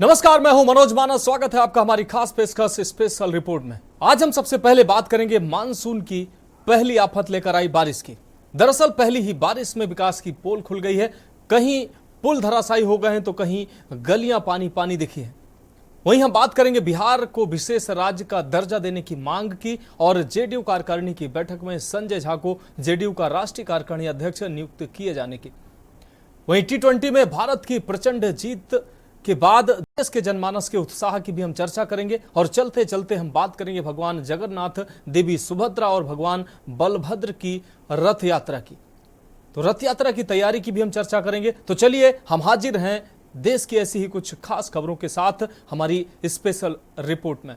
नमस्कार, मैं हूं मनोज मानस। स्वागत है आपका हमारी खास पेशकश स्पेशल रिपोर्ट में। आज हम सबसे पहले बात करेंगे मानसून की पहली आफत लेकर आई बारिश की। दरअसल पहली ही बारिश में विकास की पोल खुल गई है। कहीं पुल धराशायी हो गए हैं तो कहीं गलियां पानी पानी दिखी हैं। वहीं हम बात करेंगे बिहार को विशेष राज्य का दर्जा देने की मांग की और जेडीयू कार्यकारिणी की बैठक में संजय झा को जेडीयू का राष्ट्रीय कार्यकारिणी अध्यक्ष नियुक्त किए जाने की। वहीं T20 में भारत की प्रचंड जीत के बाद देश के जनमानस के उत्साह की भी हम चर्चा करेंगे और चलते चलते हम बात करेंगे भगवान जगन्नाथ, देवी सुभद्रा और भगवान बलभद्र की रथ यात्रा की। तो रथ यात्रा की तैयारी की भी हम चर्चा करेंगे। तो चलिए हम हाजिर हैं देश की ऐसी ही कुछ खास खबरों के साथ हमारी स्पेशल रिपोर्ट में।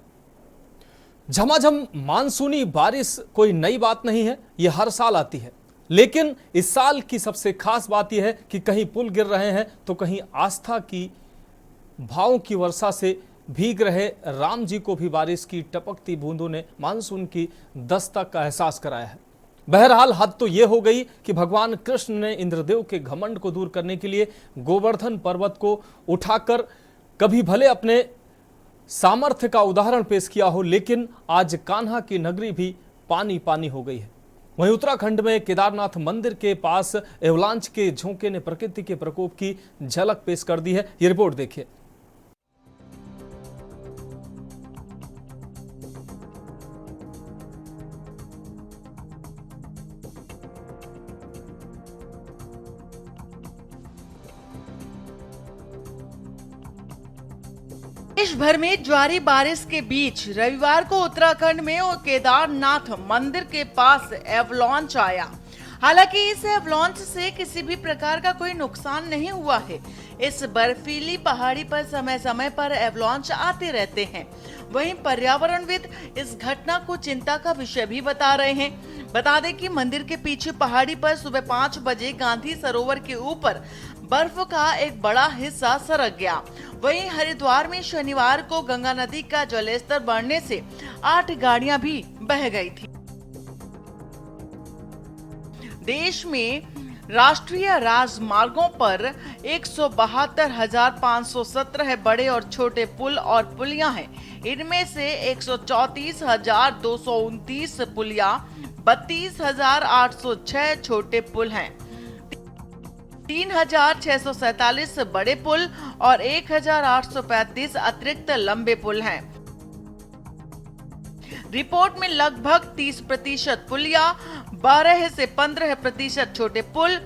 झमाझम मानसूनी बारिश कोई नई बात नहीं है, यह हर साल आती है। लेकिन इस साल की सबसे खास बात यह है कि कहीं पुल गिर रहे हैं तो कहीं आस्था की भावों की वर्षा से भीग रहे राम जी को भी बारिश की टपकती बूंदों ने मानसून की दस्तक का एहसास कराया है। बहरहाल हद तो यह हो गई कि भगवान कृष्ण ने इंद्रदेव के घमंड को दूर करने के लिए गोवर्धन पर्वत को उठाकर कभी भले अपने सामर्थ्य का उदाहरण पेश किया हो, लेकिन आज कान्हा की नगरी भी पानी पानी हो गई है। वहीं उत्तराखंड में केदारनाथ मंदिर के पास एवलांच के झोंके ने प्रकृति के प्रकोप की झलक पेश कर दी है। ये रिपोर्ट देखिए। देश भर में जारी बारिश के बीच रविवार को उत्तराखंड में और केदारनाथ मंदिर के पास एवलांच आया। हालांकि इस एवलांच से किसी भी प्रकार का कोई नुकसान नहीं हुआ है। इस बर्फीली पहाड़ी पर समय समय पर एवलांच आते रहते हैं। वहीं पर्यावरणविद इस घटना को चिंता का विषय भी बता रहे हैं। बता दें कि मंदिर के पीछे पहाड़ी पर सुबह 5 बजे गांधी सरोवर के ऊपर बर्फ का एक बड़ा हिस्सा सरक गया। वहीं हरिद्वार में शनिवार को गंगा नदी का जलस्तर बढ़ने से 8 गाड़ियां भी बह गई थी। देश में राष्ट्रीय राजमार्गों पर 172,517 बड़े और छोटे पुल और पुलियां हैं। इनमें से 134,229 पुलियां, 32,806 छोटे पुल हैं, 3,647 बड़े पुल और 1,835 अतिरिक्त लंबे पुल हैं। रिपोर्ट में लगभग 30% पुलिया, 12 से 15% छोटे पुल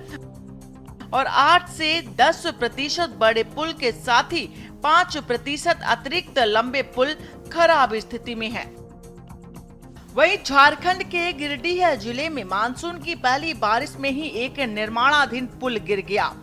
और 8 से 10% बड़े पुल के साथ ही 5% अतिरिक्त लंबे पुल खराब स्थिति में हैं। वहीं झारखंड के गिरिडीह जिले में मानसून की पहली बारिश में ही एक निर्माणाधीन पुल गिर गया।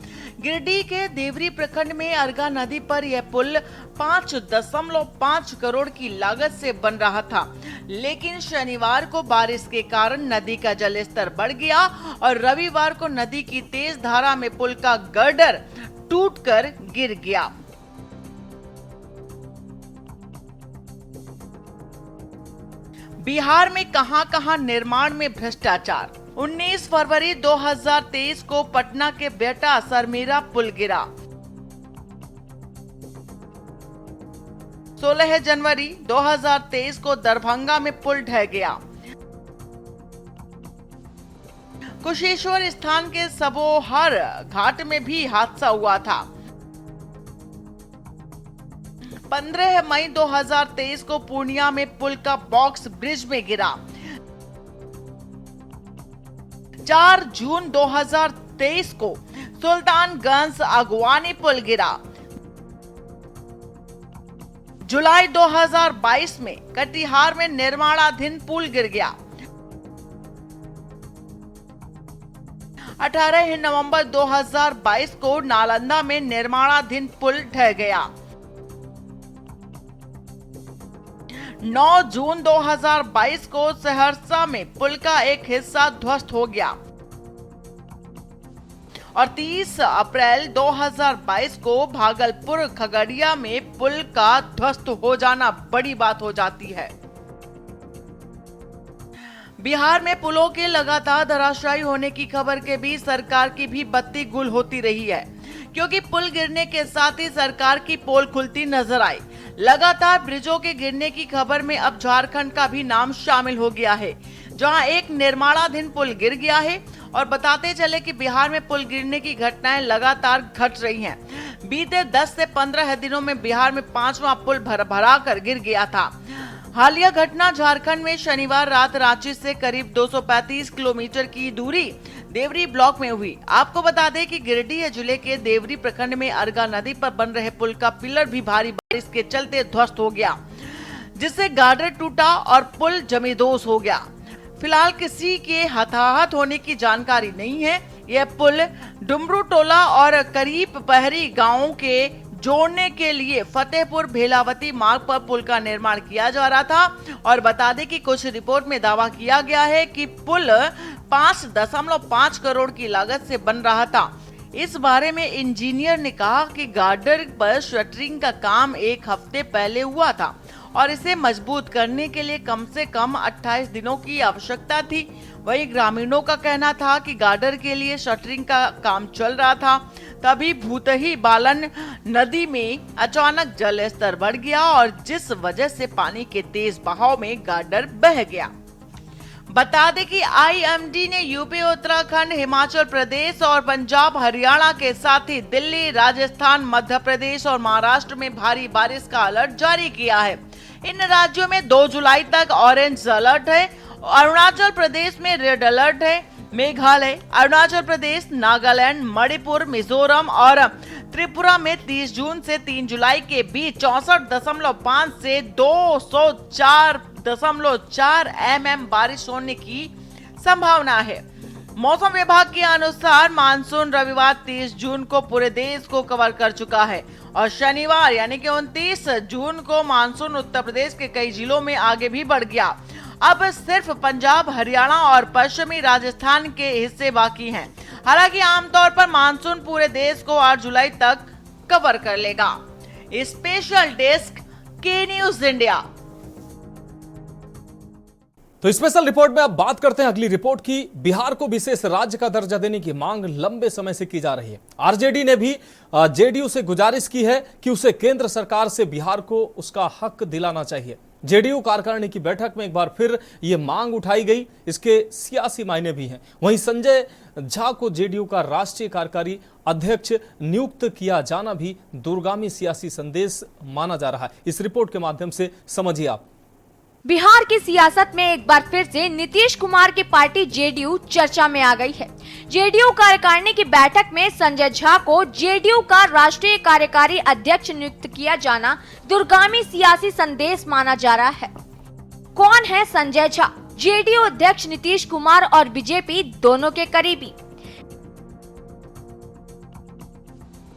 गिरिडीह के देवरी प्रखंड में अरगा नदी पर यह पुल 5.5 करोड़ की लागत से बन रहा था, लेकिन शनिवार को बारिश के कारण नदी का जलस्तर बढ़ गया और रविवार को नदी की तेज धारा में पुल का गर्डर टूटकर गिर गया। बिहार में कहां-कहां निर्माण में भ्रष्टाचार। 19 फरवरी 2023 को पटना के बेटा सरमेरा पुल गिरा। 16 जनवरी 2023 को दरभंगा में पुल ढह गया। कुशेश्वर स्थान के सबोहर घाट में भी हादसा हुआ था। 15 मई 2023 को पूर्णिया में पुल का बॉक्स ब्रिज में गिरा। 4 जून 2023 को सुल्तानगंज अगवानी पुल गिरा। जुलाई 2022 में कटिहार में निर्माणाधीन पुल गिर गया। 18 नवंबर 2022 को नालंदा में निर्माणाधीन पुल ढह गया। 9 जून 2022 को सहरसा में पुल का एक हिस्सा ध्वस्त हो गया और 30 अप्रैल 2022 को भागलपुर खगड़िया में पुल का ध्वस्त हो जाना बड़ी बात हो जाती है। बिहार में पुलों के लगातार धराशायी होने की खबर के बीच सरकार की भी बत्ती गुल होती रही है। क्योंकि पुल गिरने के साथ ही सरकार की पोल खुलती नजर आई। लगातार ब्रिजों के गिरने की खबर में अब झारखंड का भी नाम शामिल हो गया है, जहां एक निर्माणाधीन पुल गिर गया है। और बताते चले कि बिहार में पुल गिरने की घटनाएं लगातार घट रही हैं। बीते 10 से 15 दिनों में बिहार में 5वां पुल भरा कर गिर गया था। हालिया घटना झारखंड में शनिवार रात रांची से करीब 235 किलोमीटर की दूरी देवरी ब्लॉक में हुई। आपको बता दें कि गिरिडीह जिले के देवरी प्रखंड में अरगा नदी पर बन रहे पुल का पिलर भी भारी बारिश के चलते ध्वस्त हो गया, जिससे गार्डर टूटा और पुल जमींदोज हो गया। फिलहाल किसी के हताहत होने की जानकारी नहीं है। यह पुल डुमरू टोला और करीब पहरी गांवों के जोड़ने के लिए फतेहपुर भेलावती मार्ग पर पुल का निर्माण किया जा रहा था। और बता दें कि कुछ रिपोर्ट में दावा किया गया है कि पुल 5.5 करोड़ की लागत से बन रहा था। इस बारे में इंजीनियर ने कहा कि गार्डर पर शटरिंग का काम 1 हफ्ते पहले हुआ था और इसे मजबूत करने के लिए कम से कम 28 दिनों की आवश्यकता थी। वहीं ग्रामीणों का कहना था कि गार्डर के लिए शटरिंग का काम चल रहा था, तभी भूतही बालन नदी में अचानक जल स्तर बढ़ गया और जिस वजह से पानी के तेज बहाव में गार्डर बह गया। बता दें कि आईएमडी ने यूपी, उत्तराखंड, हिमाचल प्रदेश और पंजाब, हरियाणा के साथ ही दिल्ली, राजस्थान, मध्य प्रदेश और महाराष्ट्र में भारी बारिश का अलर्ट जारी किया है। इन राज्यों में 2 जुलाई तक ऑरेंज अलर्ट है। अरुणाचल प्रदेश में रेड अलर्ट है। मेघालय, अरुणाचल प्रदेश, नागालैंड, मणिपुर, मिजोरम और त्रिपुरा में 30 जून से 3 जुलाई के बीच 64.5 से 204.4 mm बारिश होने की संभावना है। मौसम विभाग के अनुसार मानसून रविवार 30 जून को पूरे देश को कवर कर चुका है और शनिवार यानी कि 29 जून को मानसून उत्तर प्रदेश के कई जिलों में आगे भी बढ़ गया। अब सिर्फ पंजाब, हरियाणा और पश्चिमी राजस्थान के हिस्से बाकी हैं। हालांकि आमतौर पर मानसून पूरे देश को 8 जुलाई तक कवर कर लेगा। स्पेशल डेस्क के न्यूज इंडिया। तो स्पेशल रिपोर्ट में अब बात करते हैं अगली रिपोर्ट की। बिहार को विशेष राज्य का दर्जा देने की मांग लंबे समय से की जा रही है। आरजेडी ने भी जेडीयू से गुजारिश की है कि उसे केंद्र सरकार से बिहार को उसका हक दिलाना चाहिए। जेडीयू कार्यकारिणी की बैठक में एक बार फिर यह मांग उठाई गई। इसके सियासी मायने भी हैं। वहीं संजय झा को जेडीयू का राष्ट्रीय कार्यकारी अध्यक्ष नियुक्त किया जाना भी दूरगामी सियासी संदेश माना जा रहा है। इस रिपोर्ट के माध्यम से समझिए आप। बिहार की सियासत में एक बार फिर से नीतीश कुमार की पार्टी जेडीयू चर्चा में आ गई है। जेडीयू कार्यकारिणी की बैठक में संजय झा को जेडीयू का राष्ट्रीय कार्यकारी अध्यक्ष नियुक्त किया जाना दूरगामी सियासी संदेश माना जा रहा है। कौन है संजय झा? जेडीयू अध्यक्ष नीतीश कुमार और बीजेपी दोनों के करीबी।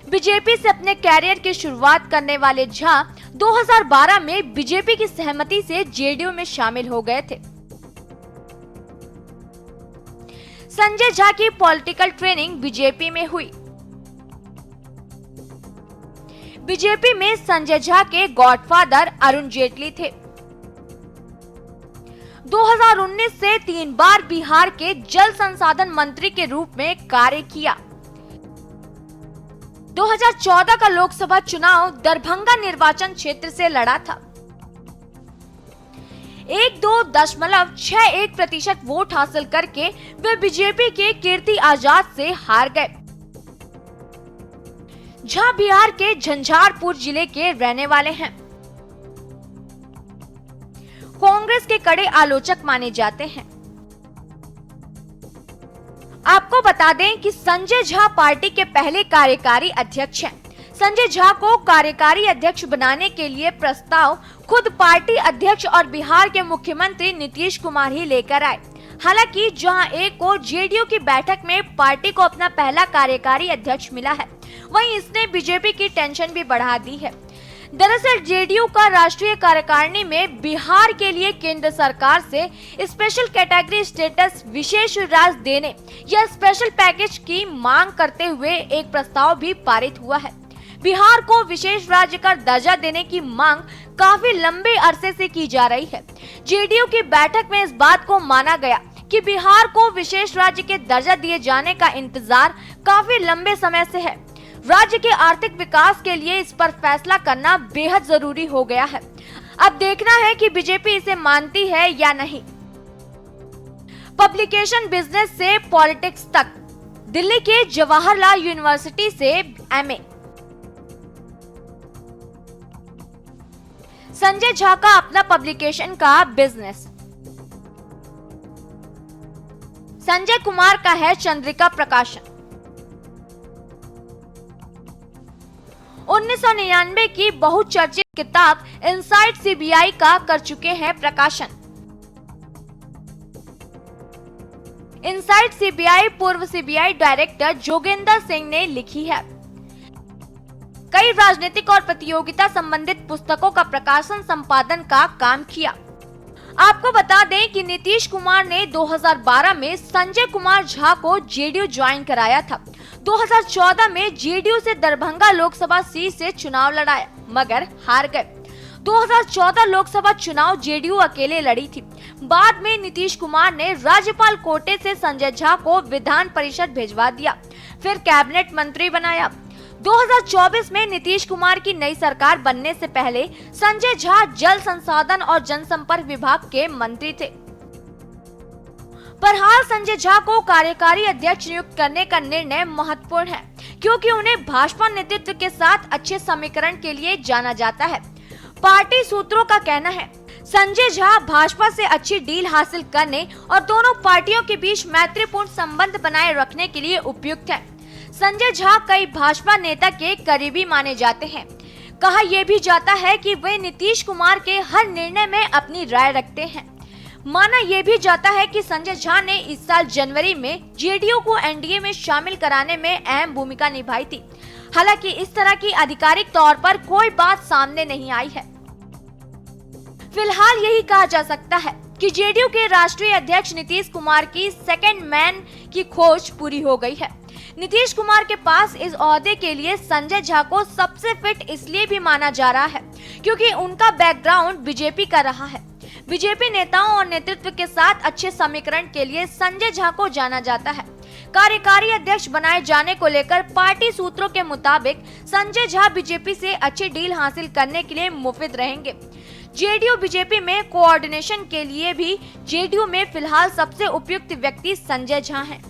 बीजेपी से अपने कैरियर की शुरुआत करने वाले झा 2012 में बीजेपी की सहमति से जेडीयू में शामिल हो गए थे। संजय झा की पॉलिटिकल ट्रेनिंग बीजेपी में हुई। बीजेपी में संजय झा के गॉडफादर अरुण जेटली थे। 2019 से 3 बार बिहार के जल संसाधन मंत्री के रूप में कार्य किया। 2014 का लोकसभा चुनाव दरभंगा निर्वाचन क्षेत्र से लड़ा था। 12.61% वोट हासिल करके वे बीजेपी के कीर्ति आजाद से हार गए। झा बिहार के झंझारपुर जिले के रहने वाले हैं। कांग्रेस के कड़े आलोचक माने जाते हैं। आपको बता दें कि संजय झा पार्टी के पहले कार्यकारी अध्यक्ष हैं। संजय झा को कार्यकारी अध्यक्ष बनाने के लिए प्रस्ताव खुद पार्टी अध्यक्ष और बिहार के मुख्यमंत्री नीतीश कुमार ही लेकर आए। हालांकि जहां एक को जेडीयू की बैठक में पार्टी को अपना पहला कार्यकारी अध्यक्ष मिला है, वहीं इसने बीजेपी की टेंशन भी बढ़ा दी है। दरअसल जेडीयू का राष्ट्रीय कार्यकारिणी में बिहार के लिए केंद्र सरकार से स्पेशल कैटेगरी स्टेटस, विशेष राज्य देने या स्पेशल पैकेज की मांग करते हुए एक प्रस्ताव भी पारित हुआ है। बिहार को विशेष राज्य का दर्जा देने की मांग काफी लंबे अरसे से की जा रही है। जेडीयू की बैठक में इस बात को माना गया कि बिहार को विशेष राज्य के दर्जा दिए जाने का इंतजार काफी लंबे समय से है। राज्य के आर्थिक विकास के लिए इस पर फैसला करना बेहद जरूरी हो गया है। अब देखना है कि बीजेपी इसे मानती है या नहीं। पब्लिकेशन बिजनेस से पॉलिटिक्स तक, दिल्ली के जवाहरलाल यूनिवर्सिटी से एमए। संजय झा का अपना पब्लिकेशन का बिजनेस। संजय कुमार का है चंद्रिका प्रकाशन। 1999 की बहुचर्चित किताब इनसाइड सीबीआई का कर चुके हैं प्रकाशन। इनसाइड सीबीआई पूर्व सीबीआई डायरेक्टर जोगेंद्र सिंह ने लिखी है। कई राजनीतिक और प्रतियोगिता संबंधित पुस्तकों का प्रकाशन संपादन का काम किया। आपको बता दें कि नीतीश कुमार ने 2012 में संजय कुमार झा को जेडीयू ज्वाइन कराया था। 2014 में जेडीयू से दरभंगा लोकसभा सीट से चुनाव लड़ाया मगर हार गए। 2014 लोकसभा चुनाव जेडीयू अकेले लड़ी थी। बाद में नीतीश कुमार ने राज्यपाल कोटे से संजय झा को विधान परिषद भिजवा दिया, फिर कैबिनेट मंत्री बनाया। 2024 में नीतीश कुमार की नई सरकार बनने से पहले संजय झा जल संसाधन और जनसंपर्क विभाग के मंत्री थे। पर हाल संजय झा को कार्यकारी अध्यक्ष नियुक्त करने का निर्णय महत्वपूर्ण है, क्योंकि उन्हें भाजपा नेतृत्व के साथ अच्छे समीकरण के लिए जाना जाता है। पार्टी सूत्रों का कहना है संजय झा भाजपा से अच्छी डील हासिल करने और दोनों पार्टियों के बीच मैत्रीपूर्ण संबंध बनाए रखने के लिए उपयुक्त है। संजय झा कई भाजपा नेता के करीबी माने जाते हैं। कहा यह भी जाता है कि वे नीतीश कुमार के हर निर्णय में अपनी राय रखते हैं। माना यह भी जाता है कि संजय झा ने इस साल जनवरी में जेडीयू को एनडीए में शामिल कराने में अहम भूमिका निभाई थी। हालांकि इस तरह की आधिकारिक तौर पर कोई बात सामने नहीं आई है। फिलहाल यही कहा जा सकता है कि जेडीयू के राष्ट्रीय अध्यक्ष नीतीश कुमार की सेकंड मैन की खोज पूरी हो गई है। नीतीश कुमार के पास इस ओहदे के लिए संजय झा को सबसे फिट इसलिए भी माना जा रहा है क्योंकि उनका बैकग्राउंड बीजेपी का रहा है। बीजेपी नेताओं और नेतृत्व के साथ अच्छे समीकरण के लिए संजय झा को जाना जाता है। कार्यकारी अध्यक्ष बनाए जाने को लेकर पार्टी सूत्रों के मुताबिक संजय झा बीजेपी से अच्छी डील हासिल करने के लिए मुफिद रहेंगे। जेडीयू बीजेपी में कोऑर्डिनेशन के लिए भी जेडीयू में फिलहाल सबसे उपयुक्त व्यक्ति संजय झा हैं।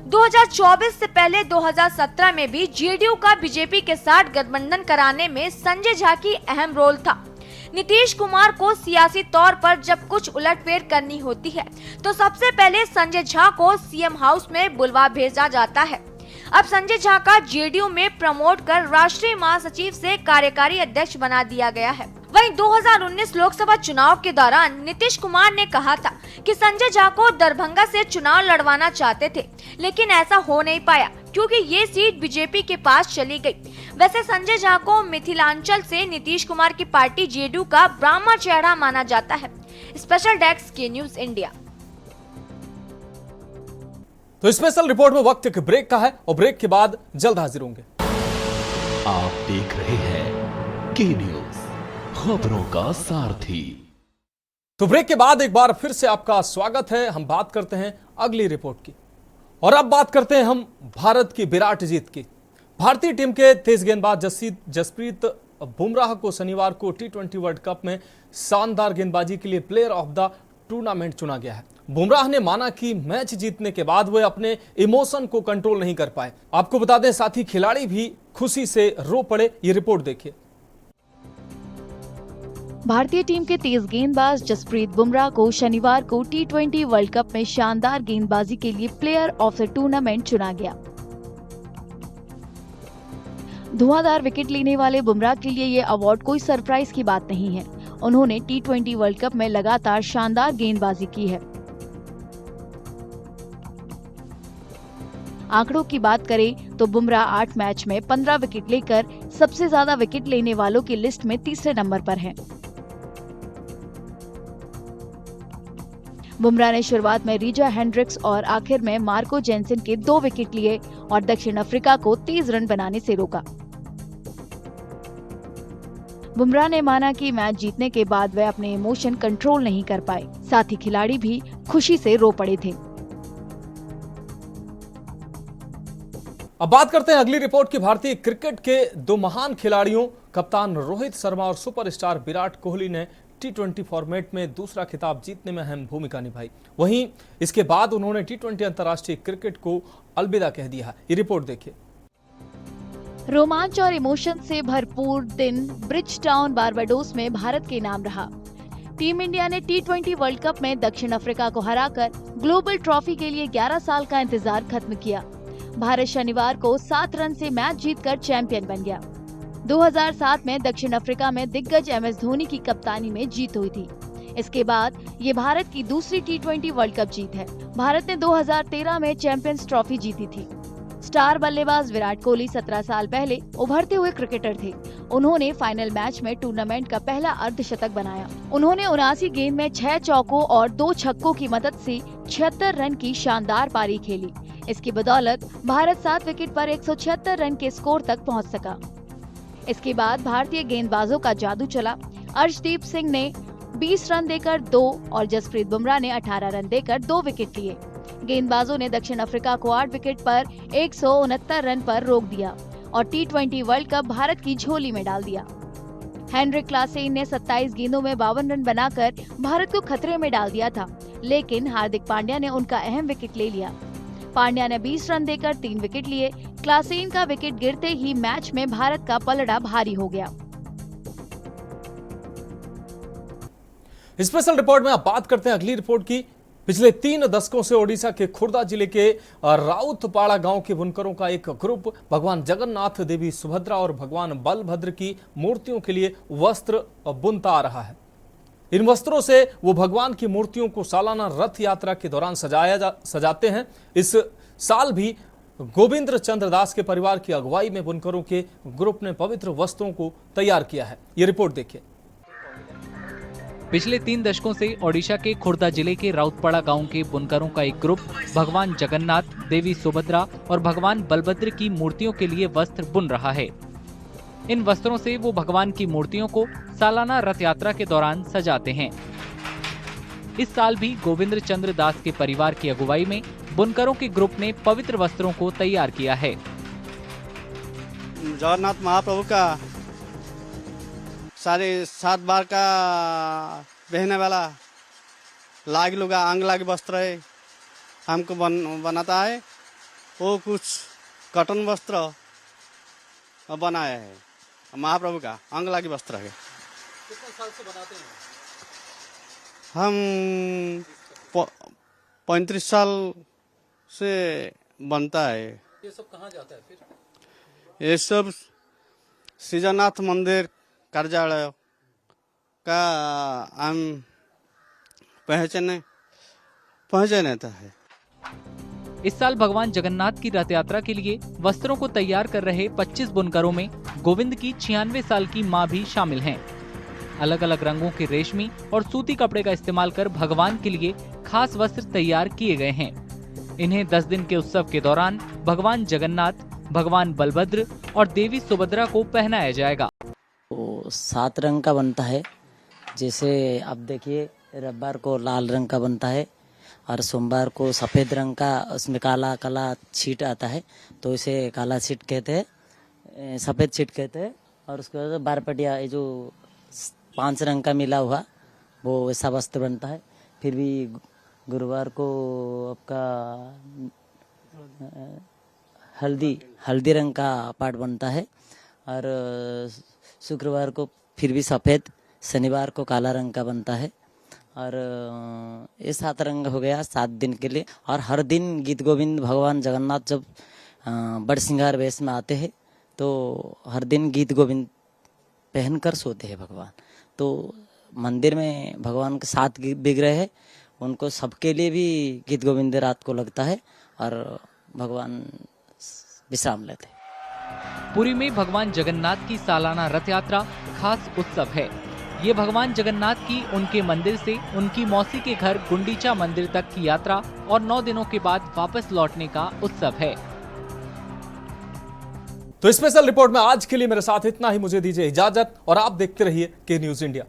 2024 से पहले 2017 में भी जेडीयू का बीजेपी के साथ गठबंधन कराने में संजय झा की अहम रोल था। नीतीश कुमार को सियासी तौर पर जब कुछ उलटफेर करनी होती है तो सबसे पहले संजय झा को सीएम हाउस में बुलवा भेजा जाता है। अब संजय झा का जेडीयू में प्रमोट कर राष्ट्रीय महासचिव से कार्यकारी अध्यक्ष बना दिया गया है। वहीं 2019 लोकसभा चुनाव के दौरान नीतीश कुमार ने कहा था कि संजय झा को दरभंगा से चुनाव लड़वाना चाहते थे, लेकिन ऐसा हो नहीं पाया क्योंकि ये सीट बीजेपी के पास चली गई। वैसे संजय झा को मिथिलांचल से नीतीश कुमार की पार्टी जेडीयू का ब्राह्मण चेहरा माना जाता है। स्पेशल डेस्क के न्यूज इंडिया। तो स्पेशल रिपोर्ट में वक्त एक ब्रेक का है और ब्रेक के बाद जल्द हाजिर होंगे। आप देख रहे हैं के न्यूज, खबरों का सारथी। तो ब्रेक के बाद एक बार फिर से आपका स्वागत है। हम बात करते हैं अगली रिपोर्ट की और अब बात करते हैं हम भारत की विराट जीत की। भारतीय टीम के तेज गेंदबाज जसप्रीत बुमराह को शनिवार को टी20 वर्ल्ड कप में शानदार गेंदबाजी के लिए प्लेयर ऑफ द टूर्नामेंट चुना गया है। बुमराह ने माना कि मैच जीतने के बाद वे अपने इमोशन को कंट्रोल नहीं कर पाए। आपको बता दें साथी खिलाड़ी भी खुशी से रो पड़े। ये रिपोर्ट देखिए। भारतीय टीम के तेज गेंदबाज जसप्रीत बुमराह को शनिवार को टी20 वर्ल्ड कप में शानदार गेंदबाजी के लिए प्लेयर ऑफ द टूर्नामेंट चुना गया। धुआंधार विकेट लेने वाले बुमराह के लिए ये अवार्ड कोई सरप्राइज की बात नहीं है। उन्होंने टी20 वर्ल्ड कप में लगातार शानदार गेंदबाजी की है। आंकड़ों की बात करें तो बुमराह 8 मैच में 15 विकेट लेकर सबसे ज्यादा विकेट लेने वालों की लिस्ट में तीसरे नंबर पर हैं। बुमराह ने शुरुआत में रिचा हेंड्रिक्स और आखिर में मार्को जेनसेन के 2 विकेट लिए और दक्षिण अफ्रीका को 30 रन बनाने से रोका। बुमराह ने माना कि मैच जीतने के बाद वह अपने इमोशन कंट्रोल नहीं कर पाए। साथ ही खिलाड़ी भी खुशी से रो पड़े थे। अब बात करते हैं अगली रिपोर्ट की। भारतीय क्रिकेट के दो महान खिलाड़ियों कप्तान रोहित शर्मा और सुपरस्टार विराट कोहली ने T20 फॉर्मेट में दूसरा खिताब जीतने में अहम भूमिका निभाई। वहीं इसके बाद उन्होंने T20 अंतर्राष्ट्रीय क्रिकेट को अलविदा कह दिया। ये रिपोर्ट देखिए। रोमांच और इमोशन से भरपूर दिन ब्रिज टाउन बारबाडोस में भारत के नाम रहा। टीम इंडिया ने T20 वर्ल्ड कप में दक्षिण अफ्रीका को हराकर ग्लोबल ट्रॉफी के लिए 11 साल का इंतजार खत्म किया। भारत शनिवार को 7 रन से मैच जीतकर चैंपियन बन गया। 2007 में दक्षिण अफ्रीका में दिग्गज MS धोनी की कप्तानी में जीत हुई थी। इसके बाद ये भारत की दूसरी T20 वर्ल्ड कप जीत है। भारत ने 2013 में चैंपियंस ट्रॉफी जीती थी। स्टार बल्लेबाज विराट कोहली 17 साल पहले उभरते हुए क्रिकेटर थे। उन्होंने फाइनल मैच में टूर्नामेंट का पहला अर्धशतक बनाया। उन्होंने 79 गेंद में 6 चौकों और 2 छक्कों की मदद से 76 रन की शानदार पारी खेली। इसकी बदौलत भारत 7 विकेट पर 176 रन के स्कोर तक पहुंच सका। इसके बाद भारतीय गेंदबाजों का जादू चला। अर्शदीप सिंह ने 20 रन देकर 2 और जसप्रीत बुमराह ने 18 रन देकर 2 विकेट लिए। गेंदबाजों ने दक्षिण अफ्रीका को 8 विकेट पर 169 रन पर रोक दिया और T20 वर्ल्ड कप भारत की झोली में डाल दिया। हेनरिक क्लासेन ने 27 गेंदों में 52 रन बनाकर भारत को खतरे में डाल दिया था, लेकिन हार्दिक पांड्या ने उनका अहम विकेट ले लिया। पांड्या ने 20 रन देकर 3 विकेट लिए। क्लासेन का विकेट गिरते ही मैच में भारत का पलड़ा भारी हो गया। स्पेशल रिपोर्ट में आप बात करते हैं अगली रिपोर्ट की। पिछले 3 दशकों से ओडिशा के खुर्दा जिले के राउतपाड़ा गांव के बुनकरों का एक ग्रुप भगवान जगन्नाथ, देवी सुभद्रा और भगवान बलभद्र की मूर्तियों के लिए वस्त्र बुनता आ रहा है। इन वस्त्रों से वो भगवान की मूर्तियों को सालाना रथ यात्रा के दौरान सजाते हैं। इस साल भी गोविंद चंद्र दास के परिवार की अगुवाई में बुनकरों के ग्रुप ने पवित्र वस्त्रों को तैयार किया है। ये रिपोर्ट देखिए। पिछले 3 दशकों से ओडिशा के खुर्दा जिले के राउतपाड़ा गांव के बुनकरों का एक ग्रुप भगवान जगन्नाथ, देवी सुभद्रा और भगवान बलभद्र की मूर्तियों के लिए वस्त्र बुन रहा है। इन वस्त्रों से वो भगवान की मूर्तियों को सालाना रथ यात्रा के दौरान सजाते हैं। इस साल भी गोविंद चंद्र दास के परिवार की अगुवाई में बुनकरों के ग्रुप ने पवित्र वस्त्रों को तैयार किया है। जगन्नाथ महाप्रभु का सारे 7 बार का पहने वाला लाग लुगा अंग लाग वस्त्र है, हमको बनाता है। वो कुछ कॉटन वस्त्र बनाया है महाप्रभु का अंग लागी वस्त्र है। कितने साल से बनाते हैं? हम 35 साल से बनता है। ये सब कहाँ जाता है फिर? ये सब सीजानाथ मंदिर कार्यालय का हम पहुँचने है। इस साल भगवान जगन्नाथ की रथ यात्रा के लिए वस्त्रों को तैयार कर रहे 25 बुनकरों में गोविंद की 96 साल की मां भी शामिल हैं। अलग अलग रंगों के रेशमी और सूती कपड़े का इस्तेमाल कर भगवान के लिए खास वस्त्र तैयार किए गए हैं। इन्हें 10 दिन के उत्सव के दौरान भगवान जगन्नाथ, भगवान बलभद्र और देवी सुभद्रा को पहनाया जाएगा। तो 7 रंग का बनता है। जैसे आप देखिए, रविवार को लाल रंग का बनता है और सोमवार को सफ़ेद रंग का, उसमें काला काला छीट आता है, तो इसे काला छीट कहते हैं, सफ़ेद छीट कहते हैं। और उसके बाद बारपटिया, ये जो 5 रंग का मिला हुआ, वो वैसा वस्त्र बनता है। फिर भी गुरुवार को आपका हल्दी रंग का पार्ट बनता है और शुक्रवार को फिर भी सफ़ेद, शनिवार को काला रंग का बनता है। और ये 7 रंग हो गया 7 दिन के लिए। और हर दिन गीत गोविंद भगवान जगन्नाथ जब बड़ सिंगार वेश में आते हैं तो हर दिन गीत गोविंद पहनकर सोते हैं भगवान। तो मंदिर में भगवान के 7 विग्रह है, उनको सबके लिए भी गीत गोविंद रात को लगता है और भगवान विश्राम लेते हैं। पुरी में भगवान जगन्नाथ की सालाना रथ यात्रा खास उत्सव है। ये भगवान जगन्नाथ की उनके मंदिर से उनकी मौसी के घर गुंडीचा मंदिर तक की यात्रा और 9 दिनों के बाद वापस लौटने का उत्सव है। तो स्पेशल रिपोर्ट में आज के लिए मेरे साथ इतना ही। मुझे दीजिए इजाजत और आप देखते रहिए के न्यूज इंडिया।